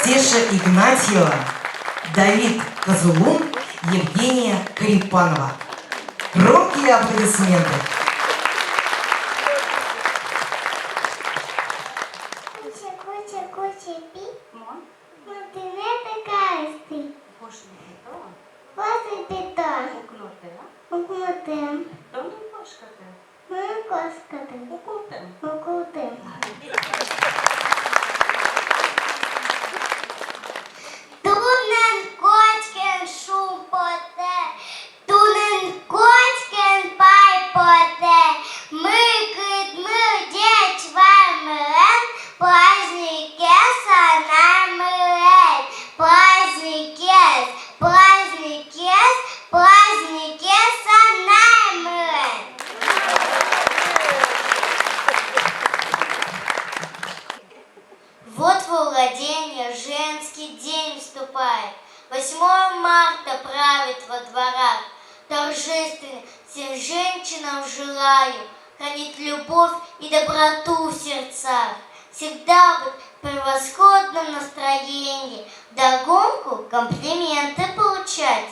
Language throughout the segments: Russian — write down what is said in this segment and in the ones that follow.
Ксения Игнатьева, Давид Козулун, Евгения Карипанова. Громкие аплодисменты. Вот во владение женский день вступает, 8 марта правит во дворах. Торжественно всем женщинам желаю хранить любовь и доброту в сердцах, всегда быть в превосходном настроении, вдогонку комплименты получать.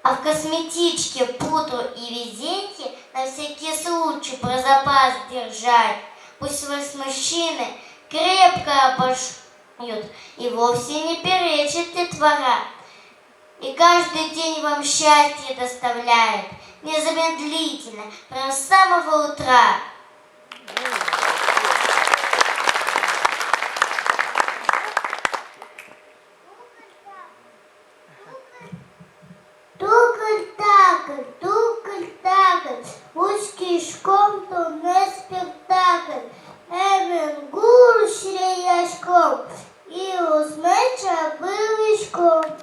А в косметичке, пудру и везенье на всякий случай про запас держать. Пусть вас мужчины крепко обожмут и вовсе не перечит детвора. И каждый день вам счастье доставляет, незамедлительно, прямо с самого утра. Тукаль-такаль, узкий шком, то не спектакль. Емен гуру шрияшком, і усмеча билишком.